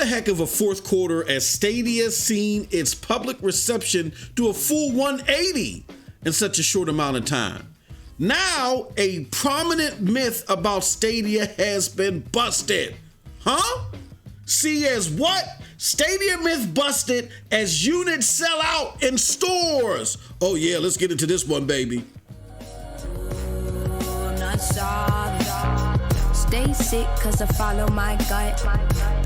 a heck of a fourth quarter as Stadia seen its public reception do a full 180 in such a short amount of time. Now, a prominent myth about Stadia has been busted. Huh? See as what? Stadia myth busted as units sell out in stores. Oh yeah, let's get into this one, baby. Stay sick cause I follow my gut.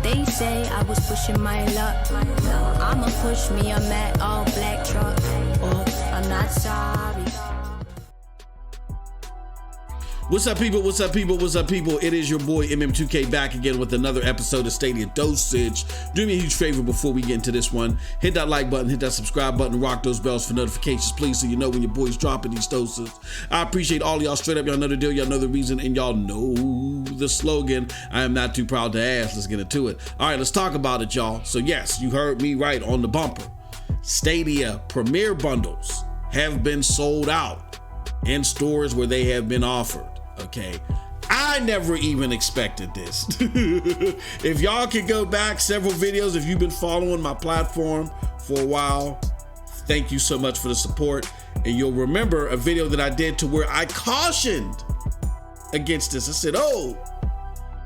They say I was pushing my luck. I'ma push me a matte all black truck. I'm not sorry. What's up, people? What's up, people? What's up, people? It is your boy MM2K back again with another episode of Stadia Dosage. Do me a huge favor before we get into this one. Hit that like button, hit that subscribe button, rock those bells for notifications, please, so you know when your boy's dropping these doses. I appreciate all of y'all straight up. Y'all know the deal, y'all know the reason, and y'all know the slogan. I am not too proud to ask. Let's get into it. All right, let's talk about it, y'all. So yes, you heard me right on the bumper. Stadia Premier bundles have been sold out in stores where they have been offered. Okay, I never even expected this. If y'all could go back several videos, if you've been following my platform for a while, thank you so much for the support. And you'll remember a video that I did to where I cautioned against this. I said, oh,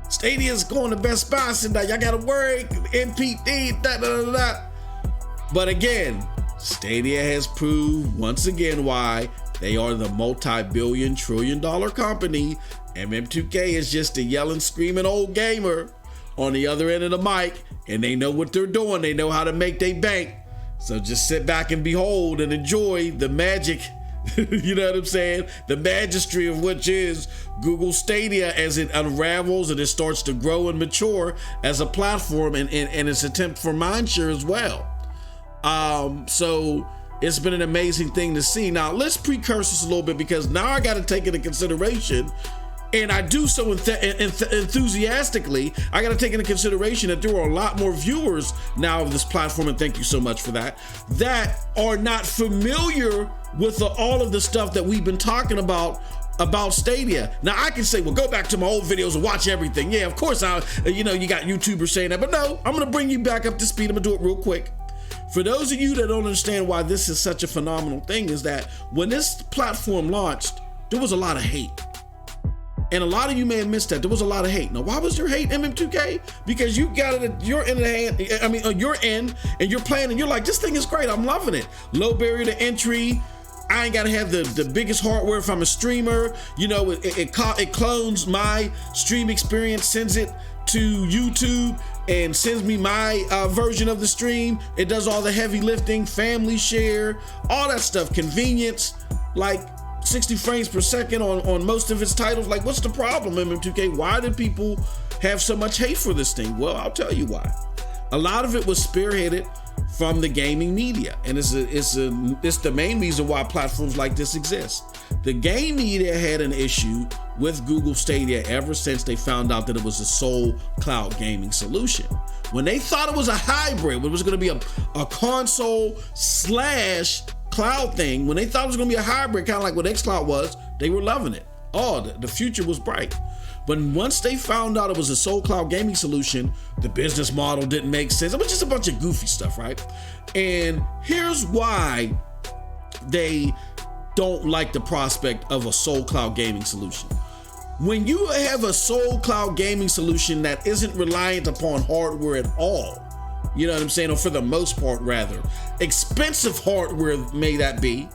Stadia's going to Best Buy, so now y'all gotta worry, NPD, da da da da. But again, Stadia has proved once again why they are the multi-billion, trillion-dollar company. MM2K is just a yelling, screaming old gamer on the other end of the mic, and they know what they're doing. They know how to make their bank. So just sit back and behold and enjoy the magic, you know what I'm saying? The magistry of which is Google Stadia as it unravels and it starts to grow and mature as a platform and its attempt for mindshare as well. So it's been an amazing thing to see. Now, let's precurse this a little bit because now I got to take into consideration, and I do so enthusiastically, I got to take into consideration that there are a lot more viewers now of this platform, and thank you so much for that, that are not familiar with all of the stuff that we've been talking about Stadia. Now, I can say, well, go back to my old videos and watch everything. Yeah, of course, you got YouTubers saying that, but no, I'm going to bring you back up to speed. I'm going to do it real quick. For those of you that don't understand why this is such a phenomenal thing is that when this platform launched, there was a lot of hate. And a lot of you may have missed that. There was a lot of hate. Now, why was there hate, MM2K? Because you got it, you're in and you're playing and you're like, this thing is great. I'm loving it. Low barrier to entry. I ain't gotta have the biggest hardware if I'm a streamer. You know, it clones my stream experience, sends it to YouTube and sends me my version of the stream. It does all the heavy lifting, family share, all that stuff, convenience, like 60 frames per second on most of its titles. Like, what's the problem, MM2K? Why did people have so much hate for this thing? Well, I'll tell you why. A lot of it was spearheaded from the gaming media, and it's the main reason why platforms like this exist. The game media had an issue with Google Stadia ever since they found out that it was a sole cloud gaming solution. When they thought it was a hybrid, it was going to be a console / cloud thing, when they thought it was going to be a hybrid, kind of like what xCloud was, they were loving it. Oh, the future was bright. But once they found out it was a sole cloud gaming solution, the business model didn't make sense. It was just a bunch of goofy stuff, right? And here's why they don't like the prospect of a sole cloud gaming solution. When you have a sole cloud gaming solution that isn't reliant upon hardware at all, you know what I'm saying? Or for the most part, rather, expensive hardware may that be,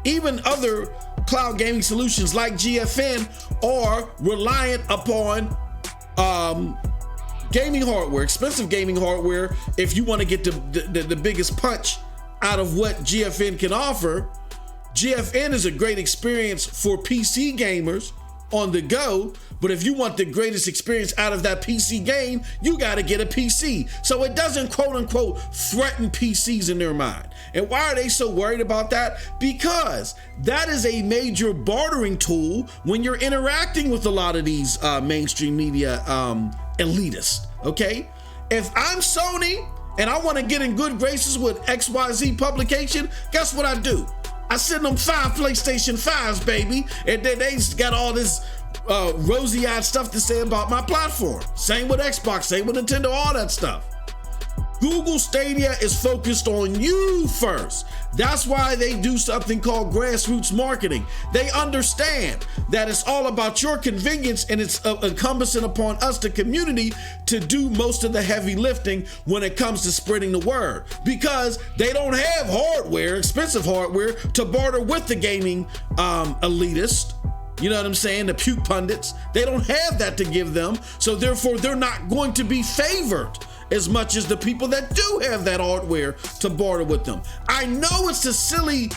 even other cloud gaming solutions like GFN are reliant upon gaming hardware, expensive gaming hardware. If you want to get the biggest punch out of what GFN can offer, GFN is a great experience for PC gamers on the go, but if you want the greatest experience out of that PC game, you got to get a PC. So it doesn't quote unquote threaten PCs in their mind. And why are they so worried about that? Because that is a major bartering tool when you're interacting with a lot of these mainstream media elitists, okay? If I'm Sony and I want to get in good graces with XYZ publication, guess what I do? I send them 5 PlayStation 5s, baby, and then they got all this rosy-eyed stuff to say about my platform. Same with Xbox, same with Nintendo, all that stuff. Google Stadia is focused on you first. That's why they do something called grassroots marketing. They understand that it's all about your convenience, and it's incumbent upon us, the community, to do most of the heavy lifting when it comes to spreading the word, because they don't have hardware, expensive hardware, to barter with the gaming elitist. You know what I'm saying? The puke pundits. They don't have that to give them, so therefore they're not going to be favored as much as the people that do have that hardware to barter with them. I know it's a silly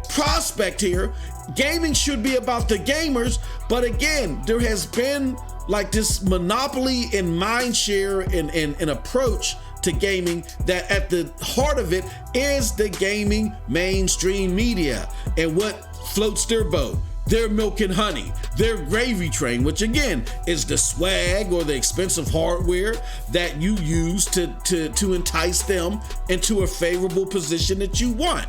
prospect here. Gaming should be about the gamers, but again, there has been like this monopoly in mind share and approach to gaming that at the heart of it is the gaming mainstream media and what floats their boat. Their milk and honey, their gravy train, which again is the swag or the expensive hardware that you use to entice them into a favorable position that you want.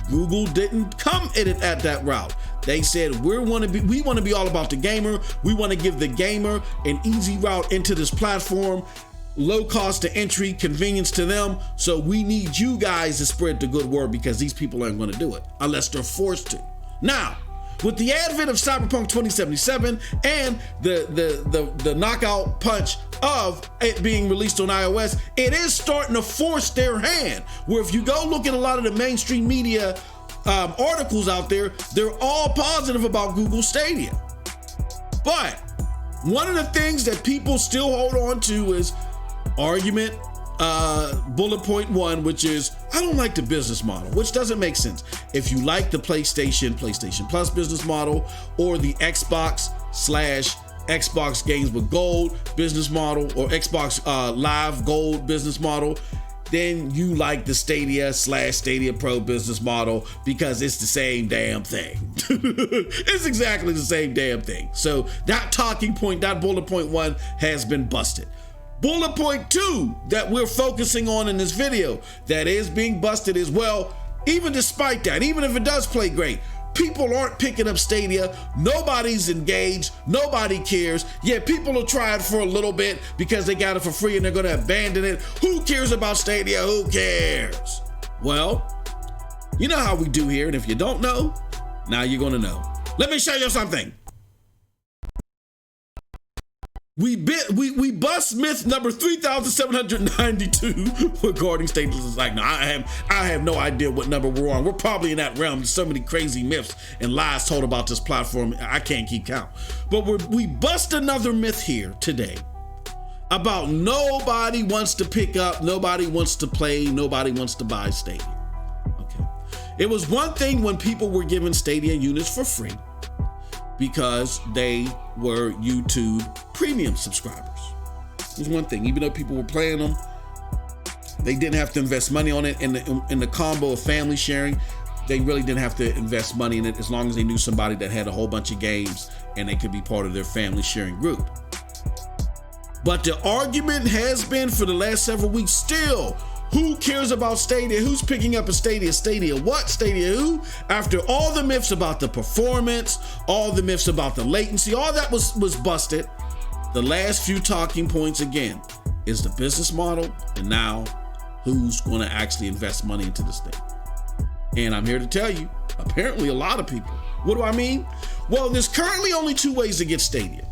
Google didn't come at it at that route. They said we want to be all about the gamer. We want to give the gamer an easy route into this platform, low cost to entry, convenience to them. So we need you guys to spread the good word, because these people aren't going to do it unless they're forced to. Now, with the advent of Cyberpunk 2077 and the knockout punch of it being released on iOS, it is starting to force their hand. Where if you go look at a lot of the mainstream media articles out there, they're all positive about Google Stadia. But one of the things that people still hold on to is argument bullet point 1, which is, I don't like the business model, which doesn't make sense. If you like the PlayStation Plus business model, or the Xbox Games with Gold business model, or Xbox Live Gold business model, then you like the Stadia/Stadia Pro business model, because it's the same damn thing. It's exactly the same damn thing. So that talking point, that bullet point 1 has been busted. Bullet point 2 that we're focusing on in this video that is being busted is, well, even despite that, even if it does play great, people aren't picking up Stadia. Nobody's engaged. Nobody cares. Yeah, people will try it for a little bit because they got it for free and they're going to abandon it. Who cares about Stadia? Who cares? Well, you know how we do here. And if you don't know, now you're going to know. Let me show you something. We bust myth number 3,792 regarding Stadia. It's like, no, I have no idea what number we're on. We're probably in that realm. There's so many crazy myths and lies told about this platform, I can't keep count. But we bust another myth here today about nobody wants to pick up, nobody wants to play, nobody wants to buy Stadia. Okay. It was one thing when people were given Stadia units for free, because they were YouTube premium subscribers. It was one thing. Even though people were playing them, they didn't have to invest money on it. In the combo of family sharing, they really didn't have to invest money in it, as long as they knew somebody that had a whole bunch of games and they could be part of their family sharing group. But the argument has been for the last several weeks still, who cares about Stadia? Who's picking up a Stadia? Stadia what? Stadia who? After all the myths about the performance, all the myths about the latency, all that was busted, the last few talking points again is the business model, and now who's going to actually invest money into this thing. And I'm here to tell you, apparently a lot of people. What do I mean? Well, there's currently only 2 ways to get Stadia.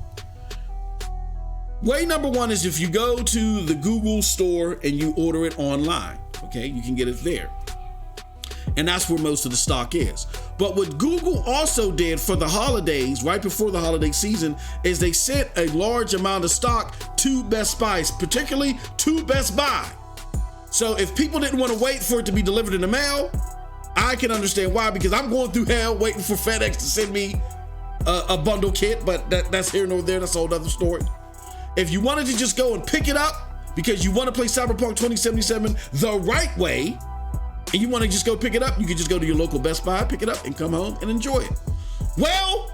Way number 1 is if you go to the Google store and you order it online, okay? You can get it there. And that's where most of the stock is. But what Google also did for the holidays, right before the holiday season, is they sent a large amount of stock to Best Buy, particularly to Best Buy. So if people didn't want to wait for it to be delivered in the mail, I can understand why, because I'm going through hell waiting for FedEx to send me a bundle kit, but that's here nor there, that's a whole other story. If you wanted to just go and pick it up because you want to play Cyberpunk 2077 the right way, and you want to just go pick it up, you can just go to your local Best Buy, pick it up, and come home and enjoy it. Well,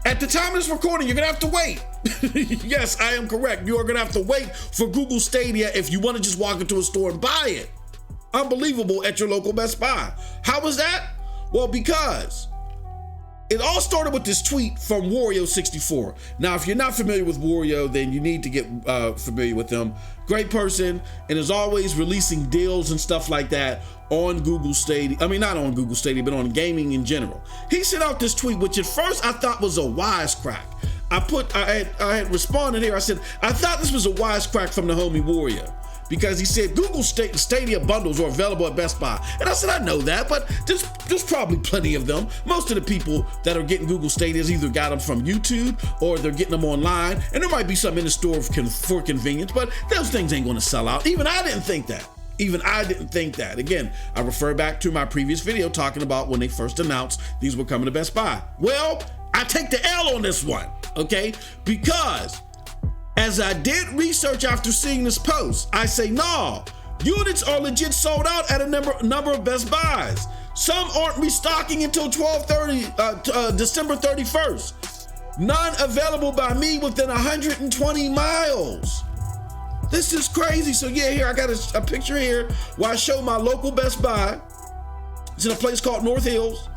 at the time of this recording, you're going to have to wait. Yes, I am correct. You are going to have to wait for Google Stadia if you want to just walk into a store and buy it. Unbelievable, at your local Best Buy. How was that? Well, because It all started with this tweet from Wario64. Now, if you're not familiar with Wario, then you need to get familiar with him. Great person, and is always releasing deals and stuff like that on Google Stadia. I mean, not on Google Stadia, but on gaming in general. He sent out this tweet, which at first I thought was a wisecrack. I had responded here. I said, I thought this was a wisecrack from the homie Wario, because he said Google Stadia bundles are available at Best Buy. And I said, I know that, but there's probably plenty of them. Most of the people that are getting Google Stadias either got them from YouTube or they're getting them online. And there might be some in the store for convenience, but those things ain't gonna sell out. Even I didn't think that. Again, I refer back to my previous video talking about when they first announced these were coming to Best Buy. Well, I take the L on this one, okay? Because as I did research after seeing this post, I say, no, units are legit sold out at a number of Best Buys. Some aren't restocking until December 31st. None available by me within 120 miles. This is crazy. So yeah, here I got a picture here where I show my local Best Buy. It's in a place called North Hills,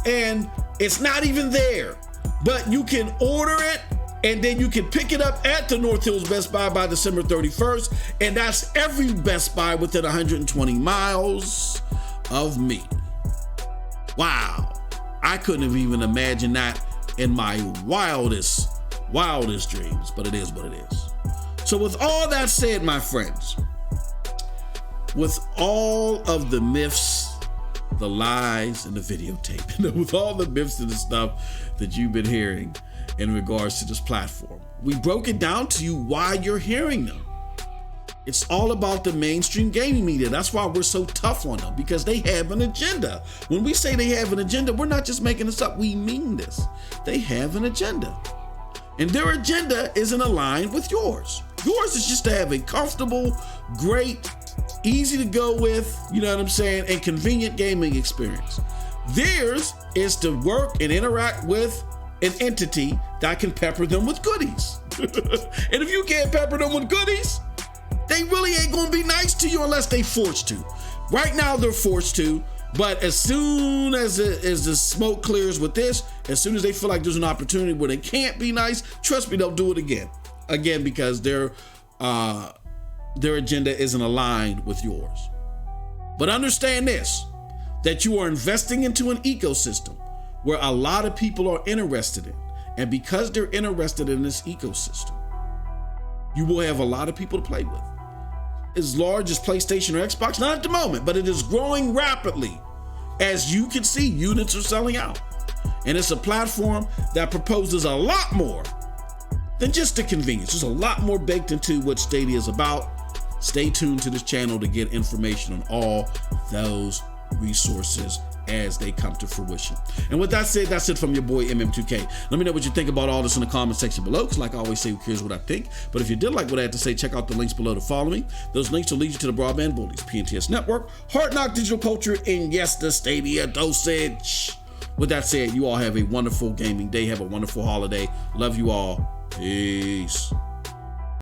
and it's not even there, but you can order it, and then you can pick it up at the North Hills Best Buy by December 31st. And that's every Best Buy within 120 miles of me. Wow. I couldn't have even imagined that in my wildest dreams, but it is what it is. So with all that said, my friends, with all of the myths, the lies, and the videotape, with all the myths and the stuff that you've been hearing in regards to this platform, we broke it down to you why you're hearing them. It's all about the mainstream gaming media. That's why we're so tough on them, because they have an agenda. When we say they have an agenda, we're not just making this up. We mean this. They have an agenda, and their agenda isn't aligned with yours. Yours is just to have a comfortable, great, easy to go with, you know what I'm saying, and convenient gaming experience. Theirs is to work and interact with an entity that can pepper them with goodies. And if you can't pepper them with goodies, they really ain't gonna be nice to you unless they forced to. Right now they're forced to, but as soon as the smoke clears with this, as soon as they feel like there's an opportunity where they can't be nice, trust me, they'll do it again, because their agenda isn't aligned with yours. But understand this, that you are investing into an ecosystem where a lot of people are interested in. And because they're interested in this ecosystem, you will have a lot of people to play with. As large as PlayStation or Xbox, not at the moment, but it is growing rapidly. As you can see, units are selling out. And it's a platform that proposes a lot more than just the convenience. There's a lot more baked into what Stadia is about. Stay tuned to this channel to get information on all those resources as they come to fruition. And with that said, that's it from your boy MM2K. Let me know what you think about all this in the comment section below, because like I always say, who cares what I think? But if you did like what I had to say, check out the links below to follow me. Those links will lead you to the Broadband Bullies, PNTS Network, Hard Knock Digital Culture, and yes, the Stadia Dosage. With that said, you all have a wonderful gaming day. Have a wonderful holiday. Love you all. Peace.